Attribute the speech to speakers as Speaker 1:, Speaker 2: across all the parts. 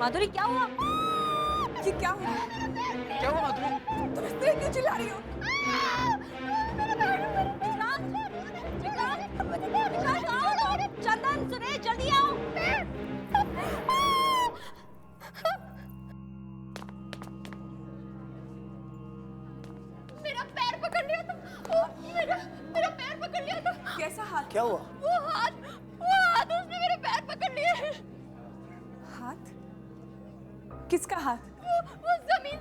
Speaker 1: माधुरी क्या हुआ?
Speaker 2: ये क्या हुआ?
Speaker 3: क्या हुआ माधुरी?
Speaker 2: तुम इस तरह क्यों चिल्ला रही हो?
Speaker 1: चंदन, सुरेश, जल्दी आओ।
Speaker 4: मेरा पैर पकड़ लिया था। मेरा पैर पकड़ लिया था।
Speaker 2: कैसा हाथ?
Speaker 3: क्या हुआ?
Speaker 4: वो हाथ उसने मेरे पैर पकड़ लिए।
Speaker 2: हाथ? किसका हाथ?
Speaker 4: वो जमीन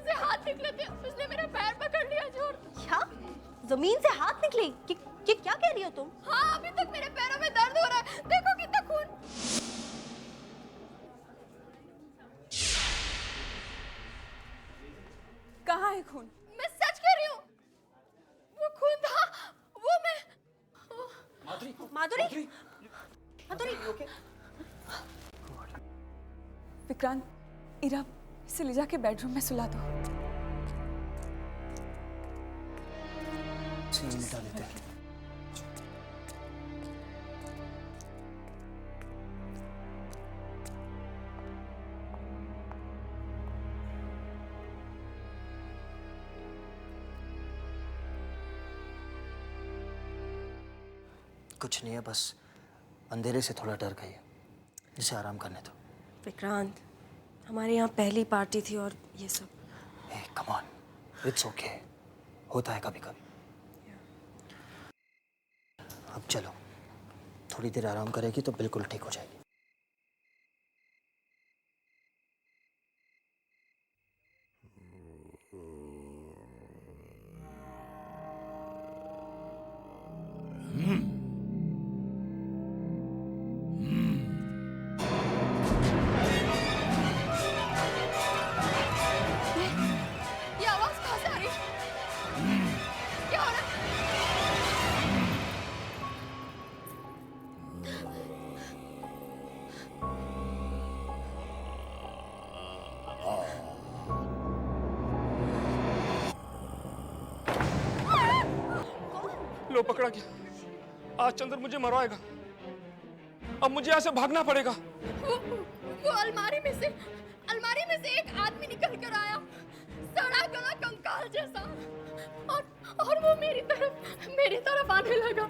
Speaker 4: से हाथ निकले थे, उसने मेरा पैर पकड़ लिया जोर।
Speaker 1: क्या? जमीन से हाथ निकले? ये क्या कह रही हो तुम?
Speaker 4: हाँ, अभी तक मेरे पैरों में दर्द हो रहा है। देखो कितना खून।
Speaker 2: कहाँ है खून?
Speaker 4: मैं सच कह रही हूँ, वो खून था। वो मैं
Speaker 3: माधुरी
Speaker 1: माधुरी, माधुरी,
Speaker 2: विक्रांत, इरा, इसे ले जाके बेडरूम में सुला दो।
Speaker 3: चीनी मिटा देते हैं। कुछ नहीं है, बस अंधेरे से थोड़ा डर गई है। इसे आराम करने दो।
Speaker 1: विक्रांत, हमारे यहाँ पहली पार्टी थी और ये सब।
Speaker 3: हे कम ऑन, इट्स ओके, होता है कभी कभी। अब चलो, थोड़ी देर आराम करेगी तो बिल्कुल ठीक हो जाएगी।
Speaker 4: ये आवाज कहाँ से आ रही है? क्या हो रहा है?
Speaker 5: लो पकड़ा गया। आज चंद्र मुझे मरवाएगा। अब मुझे यहाँ से भागना पड़ेगा।
Speaker 4: वो अलमारी में से एक आदमी निकल कर आया, सड़ा गला कंकाल जैसा, और वो मेरी तरफ आने लगा।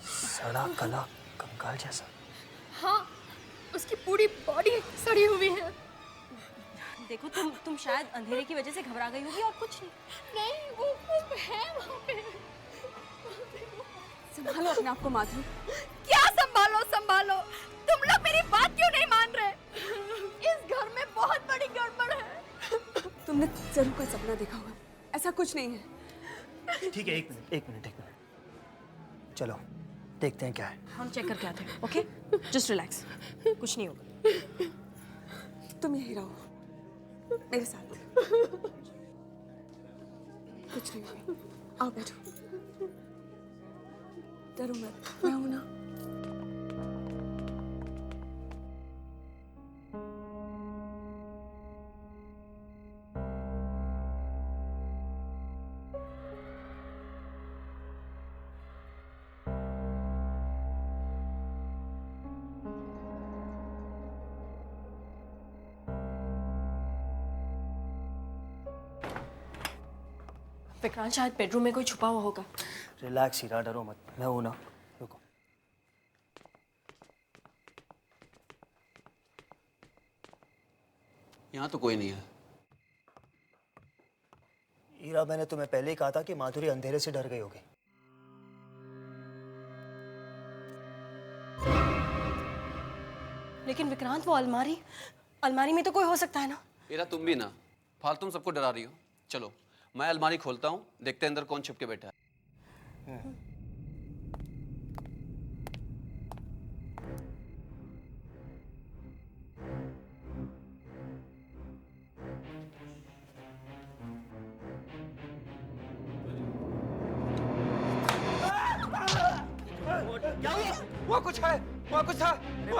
Speaker 3: सड़ा गला कंकाल जैसा?
Speaker 4: हाँ, उसकी पूरी बॉडी सड़ी हुई है।
Speaker 1: देखो, तुम शायद अंधेरे की वजह से घबरा गई होगी और कुछ नहीं।
Speaker 4: नहीं, वो है वहाँ पे।
Speaker 2: संभालो अपने आप को माधुरी।
Speaker 4: क्या संभालो? तुम लोग मेरी बात क्यों नहीं मान रहे? इस घर में बहुत बड़ी गड़बड़ है।
Speaker 2: तुमने जरूर कोई सपना देखा होगा, ऐसा कुछ नहीं है।
Speaker 3: ठीक है, एक मिनट। चलो देखते हैं क्या है।
Speaker 1: हम चेक करके आते हैं, ओके? जस्ट रिलैक्स, कुछ नहीं होगा।
Speaker 2: तुम यहीं रहो मेरे साथ। कुछ नहीं होगा, आओ बैठो। डरो मत, मैं हूं ना।
Speaker 1: विक्रांत, शायद बेडरूम में कोई छुपा हुआ होगा।
Speaker 3: रिलैक्स हीरा, डरो मत, मैं हूं ना। रुको।
Speaker 6: यहाँ तो कोई नहीं है।
Speaker 3: हीरा, मैंने तुम्हें पहले ही कहा था कि माधुरी अंधेरे से डर गई होगी।
Speaker 1: लेकिन विक्रांत, वो अलमारी में तो कोई हो सकता है ना?
Speaker 6: मेरा तुम भी ना फालतू सबको डरा रही हो। चलो मैं अलमारी खोलता हूँ, देखते हैं अंदर कौन छिप के बैठा है।
Speaker 5: क्या हुआ? वहाँ कुछ था।
Speaker 3: अरे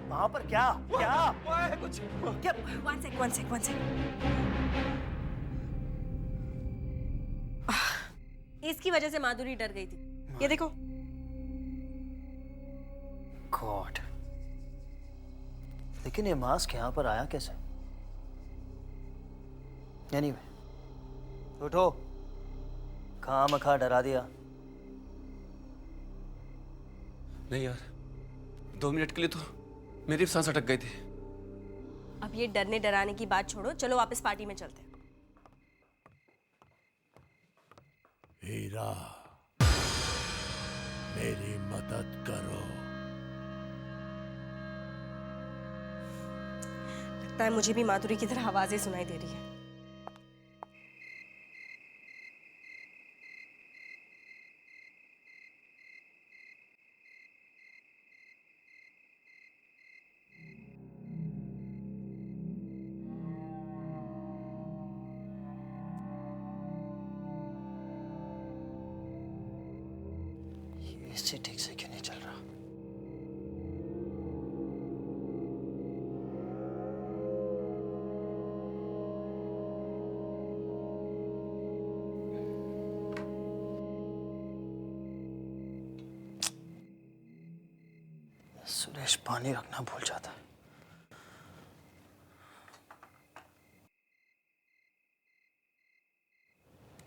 Speaker 3: वहाँ पर क्या?
Speaker 5: वहाँ है कुछ।
Speaker 1: क्या? One sec. इसकी वजह से माधुरी डर गई थी। ये देखो।
Speaker 3: गॉड, लेकिन ये मास्क यहाँ पर आया कैसे? एनीवे, उठो, खामखा डरा दिया।
Speaker 6: नहीं यार, 2 मिनट के लिए तो मेरी भी सांस अटक गई थी।
Speaker 1: अब ये डरने डराने की बात छोड़ो, चलो वापस पार्टी में चलते हैं।
Speaker 7: हीरा, मेरी मदद करो।
Speaker 1: लगता है मुझे भी माधुरी की तरह आवाजें सुनाई दे रही है।
Speaker 3: इससे ठीक से क्यों नहीं चल रहा? सुरेश पानी रखना भूल जाता है।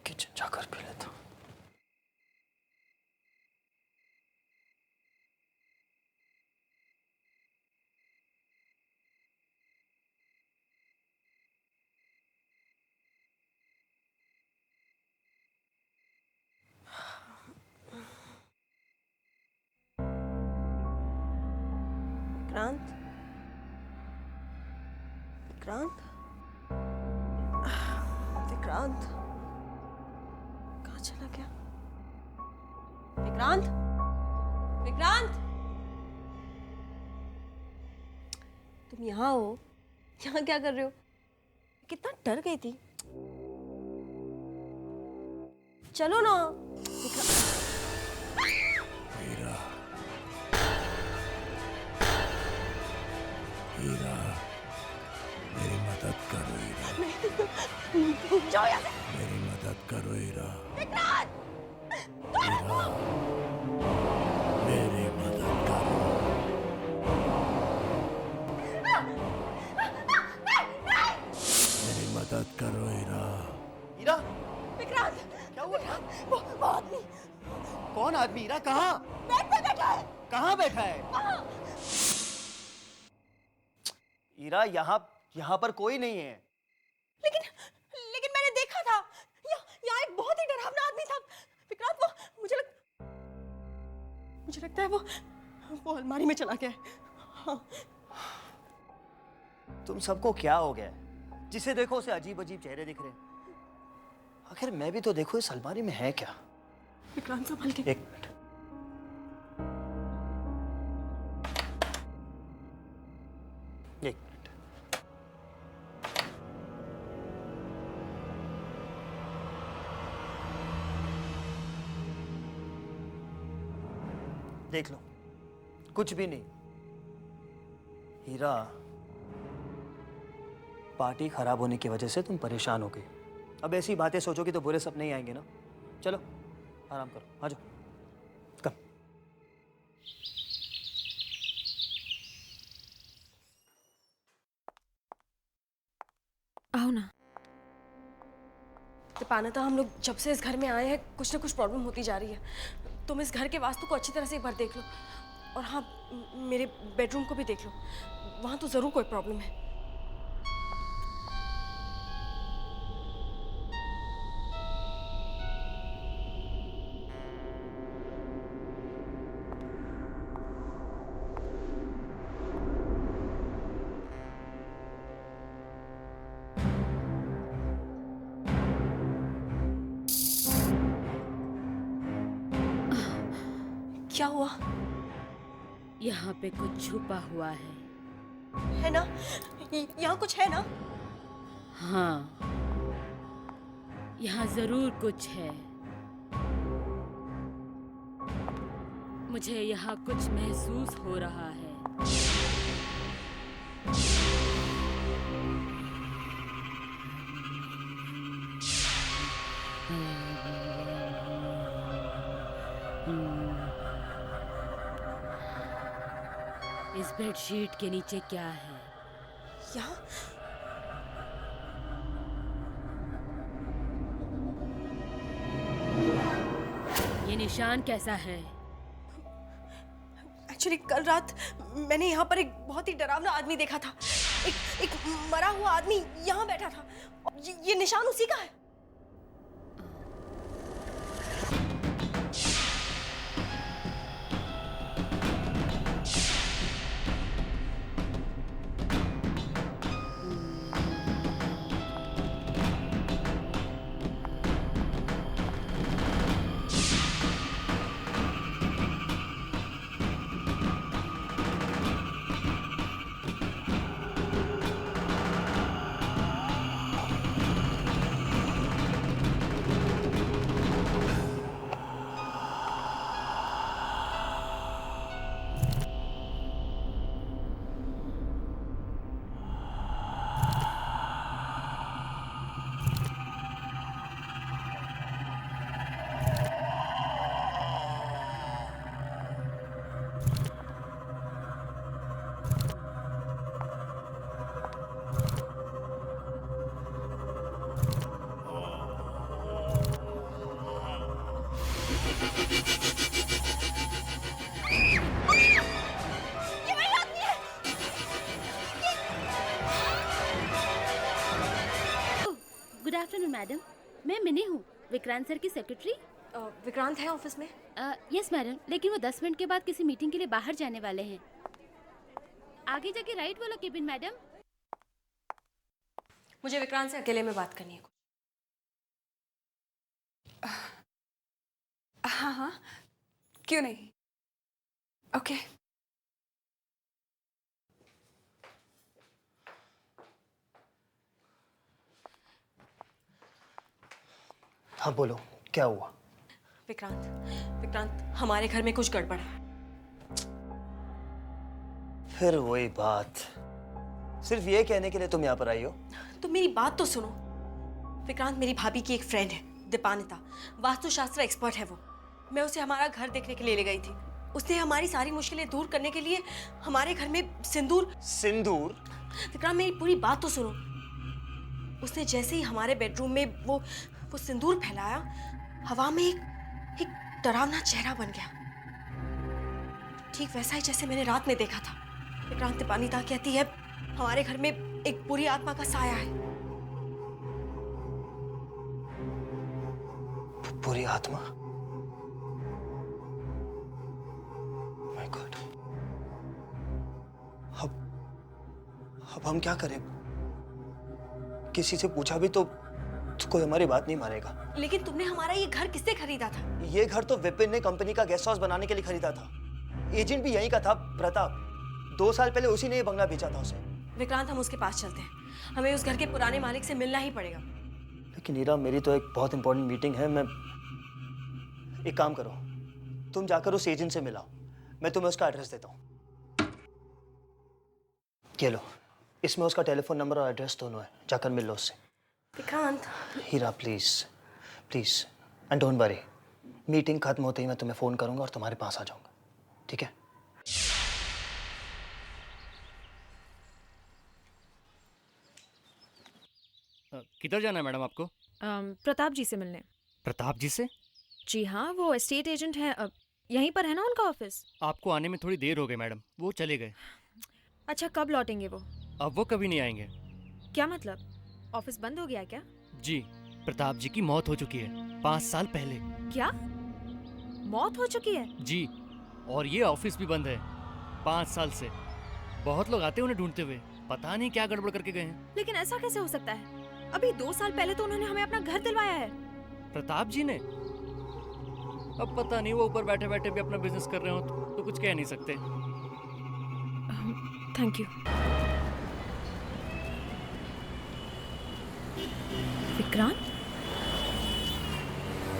Speaker 3: किचन जाकर पी लेता हूँ।
Speaker 1: विक्रांत, विक्रांत, विक्रांत, कहाँ चला गया? विक्रांत, विक्रांत, तुम यहाँ हो? यहाँ क्या कर रहे हो? कितना डर गई थी। चलो ना।
Speaker 7: हीरा, हीरा, मेरी मदद करो हीरा।
Speaker 1: जाओ यहाँ से।
Speaker 7: मेरी मदद करो हीरा।
Speaker 1: विक्रांत!
Speaker 7: हीरा, मेरी मदद करो। मेरी मदद करो हीरा।
Speaker 3: हीरा,
Speaker 1: विक्रांत!
Speaker 3: क्या हुआ?
Speaker 1: वो आदमी
Speaker 3: कौन आदमी? हीरा कहाँ?
Speaker 1: बेड पे बैठा है।
Speaker 3: कहाँ बैठा है? हीरा, यहाँ पर कोई नहीं है।
Speaker 1: लेकिन मैंने देखा था, यहाँ एक बहुत ही डरावना आदमी था। विक्रांत, वो मुझे लगता है वो अलमारी में चला गया है। हाँ।
Speaker 3: तुम सबको क्या हो गया है? जिसे देखो उसे अजीब अजीब चेहरे दिख रहे हैं। आखिर मैं भी तो देखो इस अलमारी में है क्या?
Speaker 1: विक्रांत, संभल के।
Speaker 3: एक मिनट। एक मिनट। देख लो, कुछ भी नहीं। हीरा, पार्टी खराब होने की वजह से तुम परेशान हो गई। अब ऐसी बातें सोचोगी तो बुरे सपने ही आएंगे ना। चलो आराम करो, आ जाओ। कम।
Speaker 1: आओ ना। दीपाना, तो हम लोग जब से इस घर में आए हैं कुछ ना कुछ प्रॉब्लम होती जा रही है। तुम इस घर के वास्तु को अच्छी तरह से एक बार देख लो, और हाँ, मेरे बेडरूम को भी देख लो। वहाँ तो जरूर कोई प्रॉब्लम है। क्या हुआ?
Speaker 8: यहाँ पे कुछ छुपा हुआ
Speaker 1: है ना? यहाँ कुछ है ना?
Speaker 8: हाँ, यहाँ जरूर कुछ है। मुझे यहाँ कुछ महसूस हो रहा है। इस बेडशीट के नीचे क्या है?
Speaker 1: यहाँ?
Speaker 8: ये निशान कैसा है?
Speaker 1: एक्चुअली कल रात मैंने यहाँ पर एक बहुत ही डरावना आदमी देखा था। एक मरा हुआ आदमी यहाँ बैठा था। और ये निशान उसी का है।
Speaker 8: गुड आफ्टरनून मैडम, मैं मिनी हूँ, विक्रांत सर की सेक्रेटरी।
Speaker 1: विक्रांत है ऑफिस में?
Speaker 8: यस मैडम, लेकिन वो 10 मिनट के बाद किसी मीटिंग के लिए बाहर जाने वाले हैं। आगे जाके राइट वाला केबिन मैडम।
Speaker 1: मुझे विक्रांत से अकेले में बात करनी है।
Speaker 2: हाँ हाँ, क्यों नहीं? ओके।
Speaker 3: हाँ बोलो, क्या हुआ?
Speaker 1: विक्रांत, हमारे घर में कुछ गड़बड़ है।
Speaker 3: फिर वही बात, सिर्फ ये कहने के लिए तुम यहाँ पर आई हो?
Speaker 1: तो मेरी बात तो सुनो। विक्रांत मेरी भाभी की एक फ्रेंड है, दीपानिता, वास्तुशास्त्र एक्सपर्ट है वो। मैं उसे हमारा घर देखने के लिए ले गई थी। उसने हमारी सारी मुश्किलें दूर करने के लिए हमारे घर में सिंदूर। विक्रांत मेरी पूरी बात तो सुनो। उसने जैसे ही हमारे बेडरूम में वो सिंदूर फैलाया, हवा में एक डरावना चेहरा बन गया, ठीक वैसा ही जैसे मैंने रात में देखा था। विक्रांत, दीपानिता कहती है हमारे घर में एक बुरी आत्मा का साया है।
Speaker 3: बुरी आत्मा? माय गॉड, अब हम क्या करें? किसी से पूछा भी तो कोई हमारी बात नहीं मानेगा।
Speaker 1: लेकिन तुमने हमारा ये घर किससे खरीदा था?
Speaker 3: ये घर तो विपिन ने कंपनी का गेस्ट हाउस बनाने के लिए खरीदा था। एजेंट भी यहीं का था, प्रताप। 2 साल पहले उसी ने ये बंगला बेचा था उसे।
Speaker 1: विक्रांत, हम उसके पास चलते हैं। हमें उस घर के पुराने मालिक से मिलना ही पड़ेगा।
Speaker 3: लेकिन हीरा, मेरी तो एक बहुत इंपॉर्टेंट मीटिंग है। मैं एक काम करो, तुम जाकर उस एजेंट से मिलाओ, मैं तुम्हें उसका एड्रेस देता हूँ। ये लो, इसमें उसका टेलीफोन नंबर और एड्रेस दोनों है, जाकर मिल लो उससे।
Speaker 1: Vikrant,
Speaker 3: Heera please please, and don't worry, meeting खत्म होते ही मैं तुम्हें फोन करूंगा और तुम्हारे पास आ जाऊंगा, ठीक है?
Speaker 9: किधर जाना है मैडम आपको?
Speaker 10: प्रताप जी से मिलने।
Speaker 9: प्रताप जी से?
Speaker 10: जी हाँ, वो एस्टेट एजेंट हैं। अब यहीं पर है ना उनका ऑफिस?
Speaker 9: आपको आने में थोड़ी देर हो गई मैडम, वो चले गए।
Speaker 10: अच्छा, कब लौटेंगे वो?
Speaker 9: अब वो कभी नहीं आएंगे।
Speaker 10: क्या मतलब, ऑफिस बंद हो गया क्या?
Speaker 9: जी, प्रताप जी की मौत हो चुकी है 5 साल पहले।
Speaker 10: क्या, मौत हो चुकी है?
Speaker 9: जी, और ये ऑफिस भी बंद है 5 साल से। बहुत लोग आते हैं उन्हें ढूंढते हुए, पता नहीं क्या गड़बड़ करके गए हैं।
Speaker 10: लेकिन ऐसा कैसे हो सकता है? अभी 2 साल पहले तो उन्होंने हमें अपना घर दिलवाया है।
Speaker 9: प्रताप जी ने? अब पता नहीं, वो ऊपर बैठे बैठे भी अपना बिजनेस कर रहे हो तो कुछ कह नहीं सकते।
Speaker 10: Thank you. विक्रांत,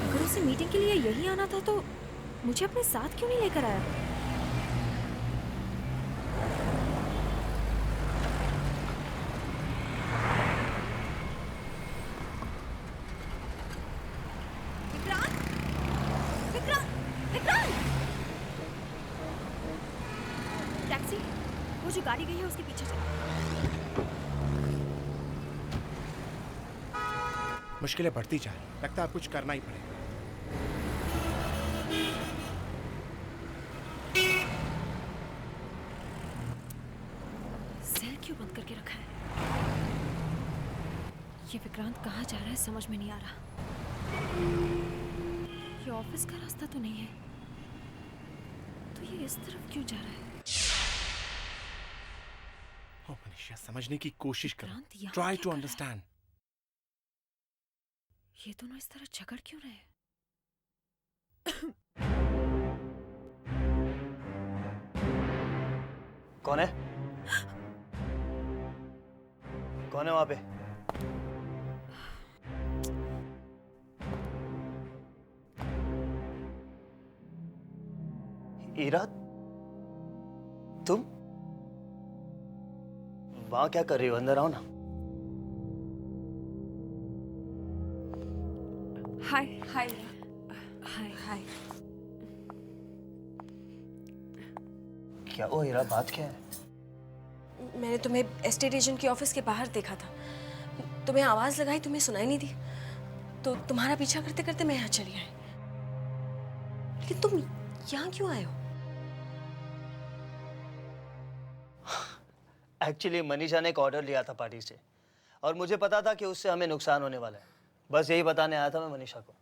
Speaker 10: अगर उसे मीटिंग के लिए यही आना था तो मुझे अपने साथ क्यों नहीं लेकर आया? विक्रांत, विक्रांत, विक्रांत! टैक्सी, वो जो गाड़ी गई है उसके पीछे चलो।
Speaker 11: मुश्किलें बढ़ती जा रही, लगता है अब कुछ करना ही पड़ेगा।
Speaker 10: सेल क्यों बंद करके रखा है? ये विक्रांत कहाँ जा रहा है समझ में नहीं आ रहा। ये ऑफिस का रास्ता तो नहीं है, तो ये इस तरफ क्यों जा रहा है?
Speaker 11: ओ मनीषा, समझने की कोशिश करो।
Speaker 10: विक्रांत यहाँ
Speaker 11: ट्राई
Speaker 10: क्या
Speaker 11: टू
Speaker 10: कर रहा है?
Speaker 11: अंडरस्टैंड।
Speaker 10: ये दोनों इस तरह झगड़ क्यों रहे हैं?
Speaker 3: कौन है? कौन है वहां पे? ईरा, तुम वहां क्या कर रही हो? अंदर आओ ना।
Speaker 2: हाय हाय
Speaker 10: हाय
Speaker 2: हाय।
Speaker 3: क्या हुआ ईरा, बात क्या है?
Speaker 1: मैंने तुम्हें एस्टेट एजेंट के ऑफिस के बाहर देखा था। तुम्हें आवाज लगाई, तुम्हें सुनाई नहीं दी, तो तुम्हारा पीछा करते करते मैं यहाँ चली आई। लेकिन तुम यहाँ क्यों आए हो?
Speaker 3: एक्चुअली मनीषा ने एक ऑर्डर लिया था पार्टी से, और मुझे पता था कि उससे हमें नुकसान होने वाला है। बस यही बताने आया था मैं मनीषा को।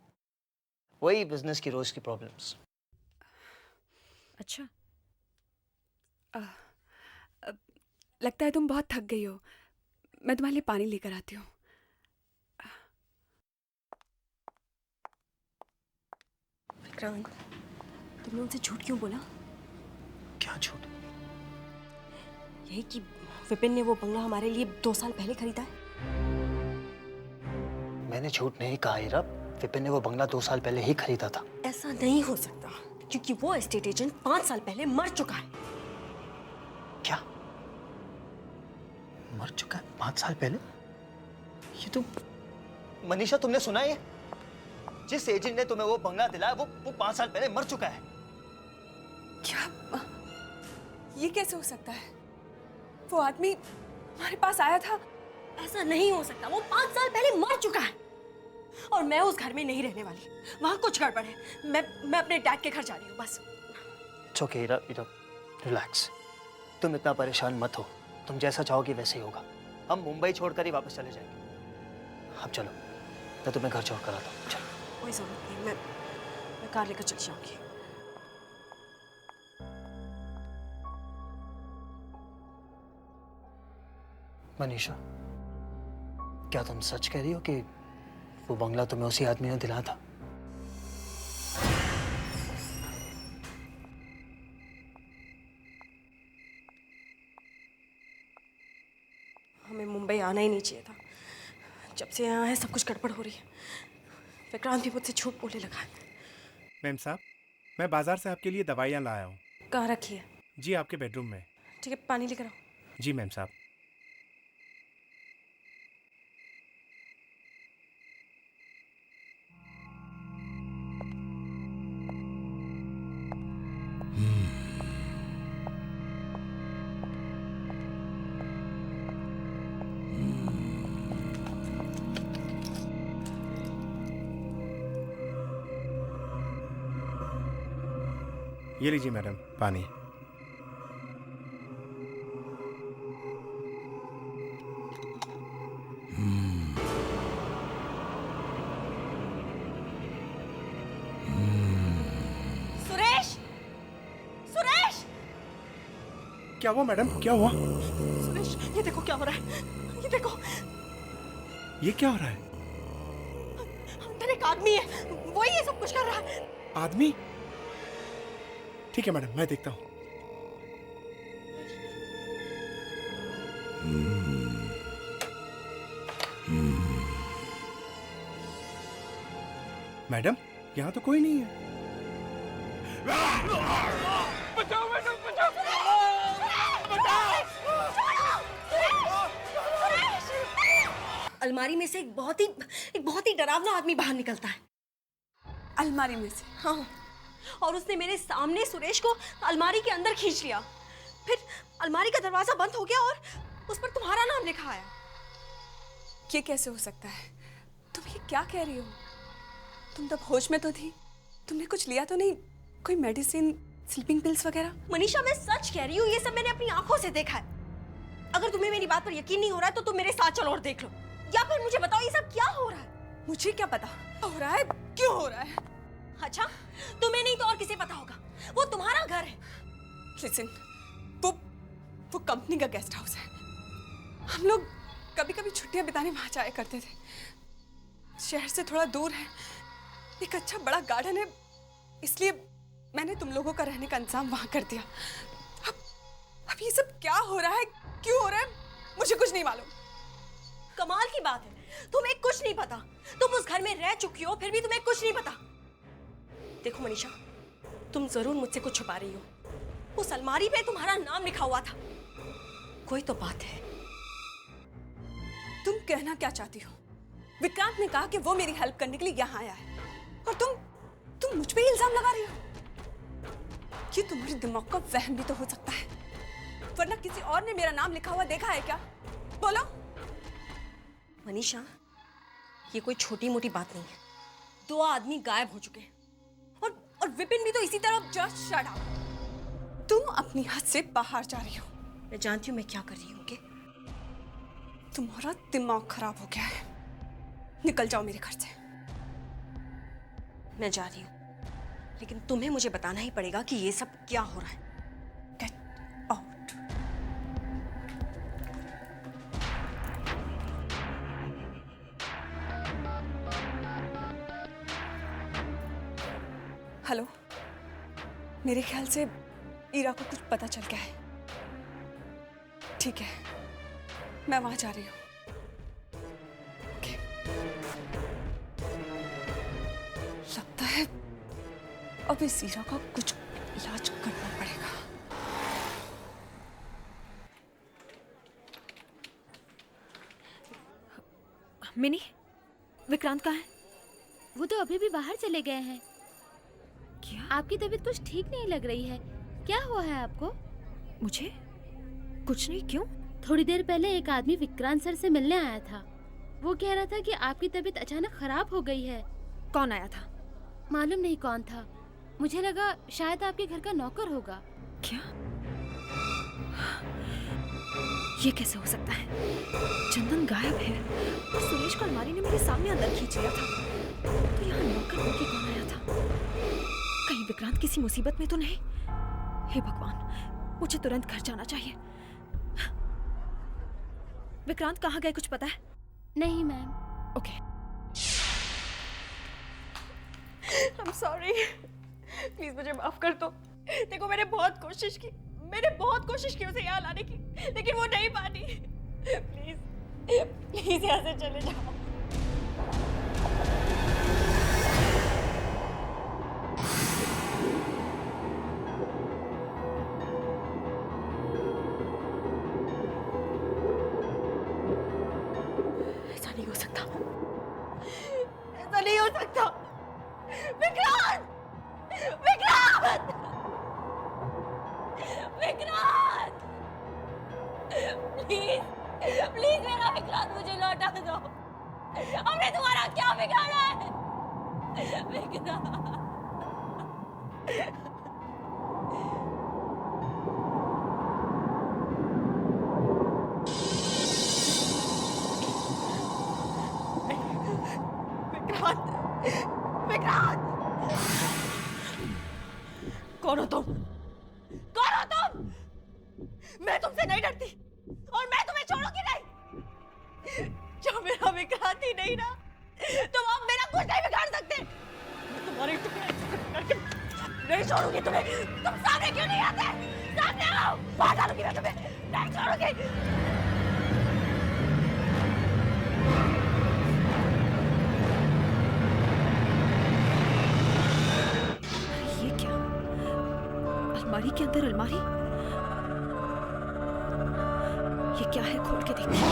Speaker 3: वही बिजनेस की रोज की प्रॉब्लम्स।
Speaker 10: अच्छा,
Speaker 2: लगता है तुम बहुत थक गई हो। मैं तुम्हारे लिए पानी लेकर आती हूँ।
Speaker 1: विक्रांत, तुमने उनसे झूठ क्यों बोला?
Speaker 3: क्या झूठ?
Speaker 1: यही कि विपिन ने वो बंगला हमारे लिए 2 साल पहले खरीदा है।
Speaker 3: मैंने झूठ नहीं कहा ईरा। विपिन ने वो बंगला 2 साल पहले ही खरीदा था।
Speaker 1: ऐसा नहीं हो सकता, क्योंकि वो एस्टेट एजेंट 5 साल पहले मर चुका है।
Speaker 3: क्या? मर चुका है 5 साल पहले? ये तो मनीषा, तुमने सुना है? जिस एजेंट ने तुम्हें वो बंगला दिलाया वो 5 साल पहले मर चुका है।
Speaker 2: क्या? ये कैसे हो सकता है? वो आदमी हमारे पास आया था।
Speaker 1: ऐसा नहीं हो सकता, वो 5 साल पहले मर चुका है। और मैं उस घर में नहीं रहने वाली। वहां कुछ गड़बड़ है। मैं अपने डैड के घर जा रही हूँ बस।
Speaker 3: It's okay Ira, relax. तुम इतना परेशान मत हो। तुम जैसा चाहोगी वैसे ही होगा। हम मुंबई छोड़कर ही वापस चले जाएंगे। अब चलो, मैं तुम्हें घर छोड़ कर आता हूँ। चलो।
Speaker 1: कोई जरूरत नहीं, मैं कार लेकर चली जाऊंगी।
Speaker 3: मनीषा, क्या तुम सच कह रही हो कि वो बंगला तुम्हें उसी आदमी ने दिलाया था?
Speaker 1: हमें मुंबई आना ही नहीं चाहिए था। जब से यहाँ है सब कुछ गड़बड़ हो रही है। विक्रांत भी मुझसे झूठ बोलने लगा है।
Speaker 11: मैम साहब, मैं बाजार से आपके लिए दवाइयाँ लाया हूँ।
Speaker 1: कहाँ रखी है?
Speaker 11: जी, आपके बेडरूम में।
Speaker 1: ठीक है, पानी लेकर आओ।
Speaker 11: जी मैम साहब। ये लीजिए मैडम पानी।
Speaker 1: सुरेश! सुरेश!
Speaker 11: क्या हुआ मैडम, क्या हुआ?
Speaker 1: सुरेश, ये देखो क्या हो रहा है। ये देखो,
Speaker 11: ये क्या हो रहा है?
Speaker 1: अंदर एक आदमी है, वही ये सब कुछ कर रहा है।
Speaker 11: आदमी? ठीक है मैडम, मैं देखता हूँ। मैडम, यहाँ तो कोई नहीं है।
Speaker 5: बचाओ मैडम, बचाओ!
Speaker 1: अलमारी में से एक बहुत ही डरावना आदमी बाहर निकलता है।
Speaker 2: अलमारी में से?
Speaker 1: हाँ, और उसने मेरे सामने सुरेश को अलमारी के अंदर खींच लिया। फिर अलमारी का दरवाजा बंद हो गया और उस पर तुम्हारा नाम लिखा आया।
Speaker 2: ये कैसे हो सकता है? तुम ये क्या कह रही हो? तुम तब होश में तो थी। तुमने कुछ लिया तो नहीं? कोई मेडिसिन, स्लीपिंग पिल्स वगैरह?
Speaker 1: मनीषा, मैं सच कह रही हूँ, ये सब मैंने अपनी आंखों से देखा है। अगर तुम्हें मेरी बात पर यकीन नहीं हो रहा है तो तुम मेरे साथ चलो और देख लो, या फिर मुझे बताओ ये सब क्या हो रहा है।
Speaker 2: मुझे क्या पता हो रहा है, क्यों हो रहा है?
Speaker 1: अच्छा, तुम्हें नहीं तो और किसे पता होगा? वो तुम्हारा घर है।
Speaker 2: लिसन, वो कंपनी का गेस्ट हाउस है। हम लोग कभी कभी छुट्टियां बिताने वहां जाया करते थे। शहर से थोड़ा दूर है, एक अच्छा बड़ा गार्डन है, इसलिए मैंने तुम लोगों का रहने का इंतजाम वहां कर दिया। अब ये सब क्या हो रहा है, क्यों हो रहा है, मुझे कुछ नहीं मालूम।
Speaker 1: कमाल की बात है, तुम्हें कुछ नहीं पता। तुम उस घर में रह चुकी हो, फिर भी तुम्हें कुछ नहीं पता। देखो मनीषा, तुम जरूर मुझसे कुछ छुपा रही हो। उस अलमारी पे तुम्हारा नाम लिखा हुआ था। कोई तो बात है।
Speaker 2: तुम कहना क्या चाहती हो? विक्रांत ने कहा कि वो मेरी हेल्प करने के लिए यहाँ आया है, और तुम मुझ पे इल्जाम लगा रही हो। ये तुम्हारे दिमाग का वहम भी तो हो सकता है, वरना किसी और ने मेरा नाम लिखा हुआ देखा है क्या? बोलो।
Speaker 1: मनीषा, ये कोई छोटी मोटी बात नहीं है। 2 आदमी गायब हो चुके हैं, और विपिन भी तो इसी तरह।
Speaker 2: Just shut up. तुम अपनी हद से बाहर जा रही हो।
Speaker 1: मैं जानती हूँ मैं क्या कर रही हूँ।
Speaker 2: तुम्हारा दिमाग खराब हो गया है। निकल जाओ मेरे घर से।
Speaker 1: मैं जा रही हूँ, लेकिन तुम्हें मुझे बताना ही पड़ेगा कि ये सब क्या हो रहा है।
Speaker 2: Get out. हेलो, मेरे ख्याल से ईरा को कुछ पता चल गया है। ठीक है, मैं वहां जा रही हूँ। लगता है अब इस ईरा का कुछ इलाज करना पड़ेगा।
Speaker 10: मिनी, विक्रांत कहाँ है?
Speaker 8: वो तो अभी भी बाहर चले गए हैं।
Speaker 10: क्या?
Speaker 8: आपकी तबीयत कुछ ठीक नहीं लग रही है, क्या हुआ है आपको?
Speaker 10: मुझे कुछ नहीं, क्यों?
Speaker 8: थोड़ी देर पहले एक आदमी विक्रांत सर से मिलने आया था। वो कह रहा था कि आपकी तबीयत अचानक खराब हो गई है।
Speaker 10: कौन आया था?
Speaker 8: मालूम नहीं कौन था, मुझे लगा शायद आपके घर का नौकर होगा।
Speaker 10: क्या? ये कैसे हो सकता है? चंदन गायब है और सुरेश को अलमारी ने मेरे सामने अंदर खींच लिया था, तो यहाँ नौकर होके कौन आया था? कहीं विक्रांत किसी मुसीबत में तो नहीं? हे भगवान, मुझे तुरंत घर जाना चाहिए। विक्रांत कहाँ गए, कुछ पता है?
Speaker 8: नहीं ma'am.
Speaker 10: Okay.
Speaker 1: I'm sorry, please मुझे माफ कर दो। देखो, मैंने बहुत कोशिश की उसे यहाँ लाने की, लेकिन वो नहीं मानी। प्लीज यहाँ से चले जाओ। ऐसा नहीं हो सकता, ऐसा नहीं हो सकता। विक्रांत! विक्रांत! विक्रांत! प्लीज प्लीज मेरा विक्रांत मुझे लौटा दो। हमने तुम्हारा क्या बिगाड़ा है? विक्रांत! विक्रांत! कौन हो तुम? कौन हो तुम? मैं तुमसे नहीं डरती और मैं तुम्हें छोड़ूंगी नहीं। जो मेरा विक्रांत ही नहीं ना, तुम अब मेरा कुछ नहीं बिगाड़ सकते। मैं तुम्हारे टुकड़े करके नहीं छोड़ूंगी तुम्हें। तुम सामने क्यों नहीं आते? सामने आओ, मार डालूंगी मैं तुम्हें। नहीं छोड़ूंगी।
Speaker 10: अलमारी के अंदर अलमारी, ये क्या है? खोल के देखती हूँ।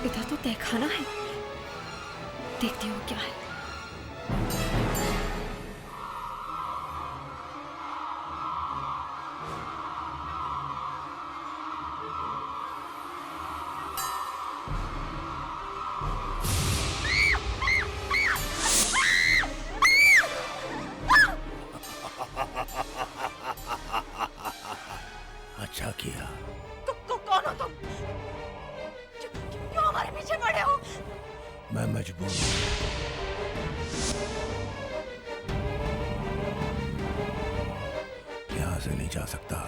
Speaker 10: इधर
Speaker 7: से नहीं जा सकता।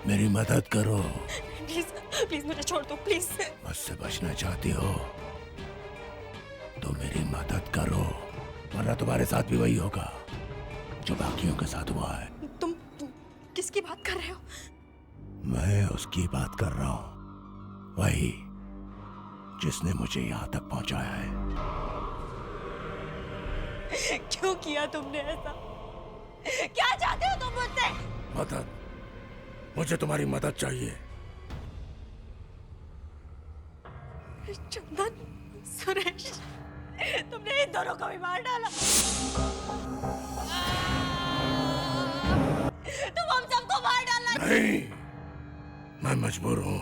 Speaker 7: मेरी मदद करो।
Speaker 1: प्लीज प्लीज मुझे छोड़ दो प्लीज।
Speaker 7: मुझसे बचना चाहती हो तो मेरी मदद करो, वरना तुम्हारे साथ भी वही होगा जो बाकियों के साथ हुआ है।
Speaker 1: तुम किसकी बात कर रहे हो?
Speaker 7: मैं उसकी बात कर रहा हूं, वही जिसने मुझे यहां तक पहुंचाया है।
Speaker 1: क्यों किया तुमने ऐसा? क्या चाहते हो तुम मुझसे?
Speaker 7: मदद, मुझे तुम्हारी मदद चाहिए।
Speaker 1: चंदन, सुरेश, तुमने इन दोनों को भी मार डाला। तुम हम सबको मार डालना।
Speaker 7: नहीं, मैं मजबूर हूं।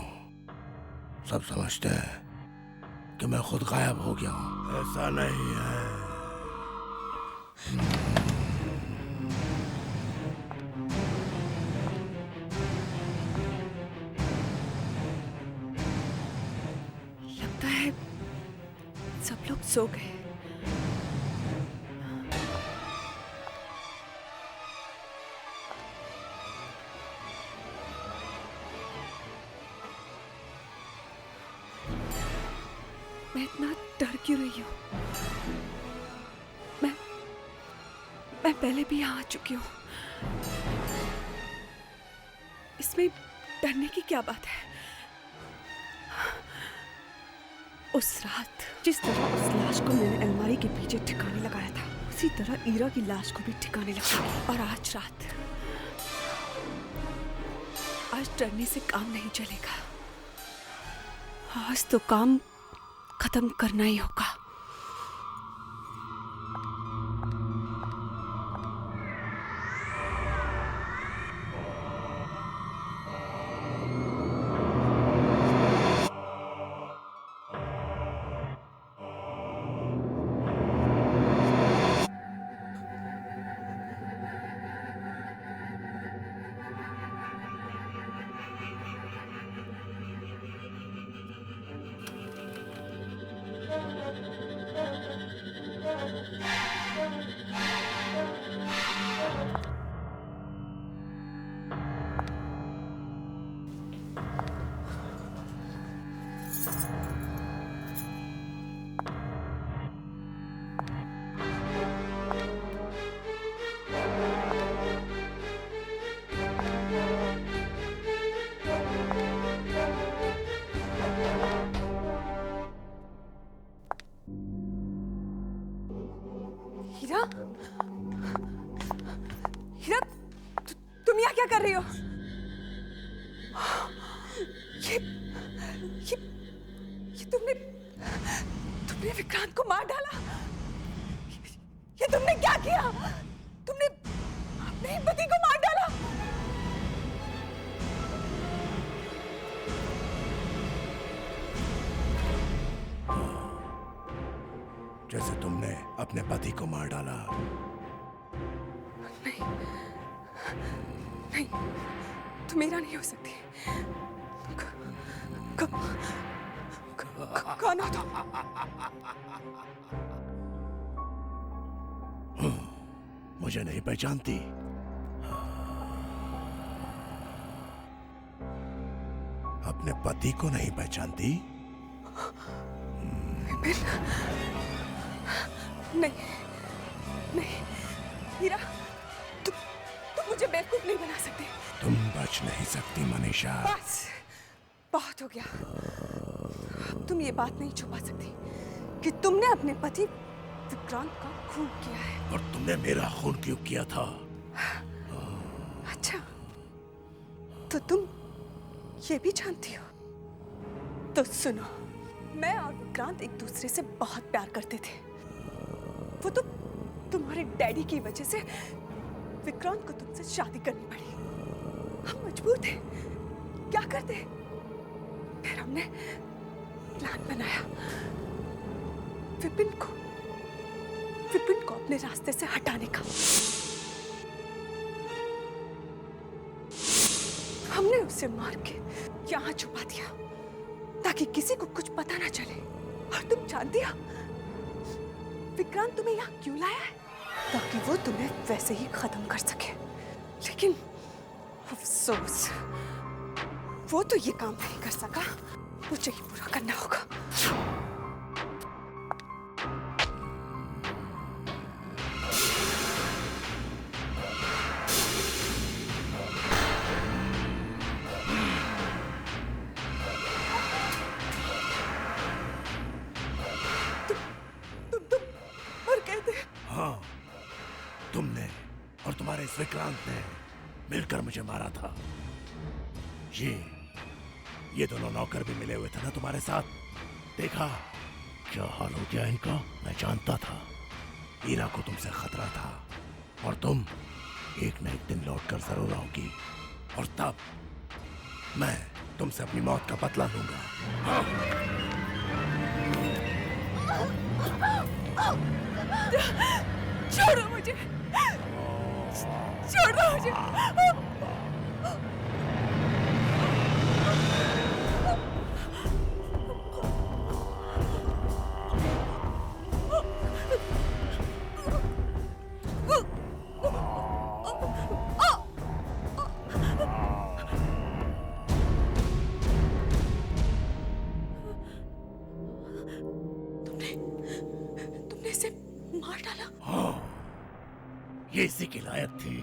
Speaker 7: सब समझते हैं कि मैं खुद गायब हो गया हूं। ऐसा नहीं है।
Speaker 10: लगता है सब लोग सो गए। मैं इतना डर क्यों रही हूँ? मैं पहले भी यहाँ आ चुकी हूँ। इसमें डरने की क्या बात है? उस रात जिस तरह उस लाश को मैंने अलमारी के पीछे ठिकाने लगाया था, उसी तरह ईरा की लाश को भी ठिकाने लगाऊंगी। और आज रात, आज डरने से काम नहीं चलेगा। आज तो काम खत्म करना ही होगा। हीरा, हीरा, तुम यहाँ क्या कर रही हो? ये तुमने विक्रांत को मार डाला। ये तुमने क्या किया? तुमने अपने ही पति को मार डाला।
Speaker 7: जैसे तुमने अपने पति को मार डाला।
Speaker 2: नहीं, नहीं, तुम मेरा नहीं हो सकती। कौन हो तुम?
Speaker 7: मुझे नहीं पहचानती? अपने पति को नहीं पहचानती?
Speaker 2: नहीं, नहीं, हीरा, तुम मुझे बेवकूफ नहीं बना सकते।
Speaker 7: तुम बच नहीं सकती मनीषा।
Speaker 2: बस, बहुत हो गया। तुम ये बात नहीं छुपा सकती कि तुमने अपने पति विक्रांत का खून किया है।
Speaker 7: और तुमने मेरा खून क्यों किया था?
Speaker 2: अच्छा, तो तुम ये भी जानती हो? तो सुनो, मैं और विक्रांत एक दूसरे से बहुत प्यार करते थे। वो तो तुम्हारे डैडी की वजह से विक्रांत को तुमसे शादी करनी पड़ी। हम मजबूर थे, क्या करते? फिर हमने प्लान बनाया विपिन को अपने रास्ते से हटाने का। हमने उसे मार के यहाँ छुपा दिया ताकि किसी को कुछ पता ना चले। और तुम जानती हो विक्रांत तुम्हें यहाँ क्यों लाया है? ताकि वो तुम्हें वैसे ही खत्म कर सके। अफसोस, वो तो ये काम नहीं कर सका, मुझे ही पूरा करना होगा।
Speaker 7: हाँ, तुमने और तुम्हारे इस विक्रांत ने मिलकर मुझे मारा था। ये दोनों नौकर भी मिले हुए थे ना तुम्हारे साथ। देखा क्या हाल हो गया इनका। मैं जानता था हीरा को तुमसे खतरा था और तुम एक न एक दिन लौटकर जरूर आओगी, और तब मैं तुमसे अपनी मौत का बदला लूंगा। हाँ।
Speaker 2: छोड़ो मुझे, छोड़ो मुझे। तुमने इसे मार डाला?
Speaker 7: हाँ, ये इसी की लायक थी।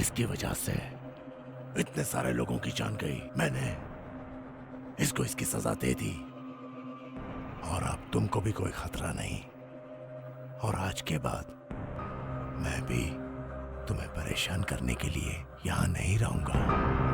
Speaker 7: इसकी वजह से इतने सारे लोगों की जान गई। मैंने इसको इसकी सजा दे दी और अब तुमको भी कोई खतरा नहीं। और आज के बाद मैं भी तुम्हें परेशान करने के लिए यहाँ नहीं रहूंगा।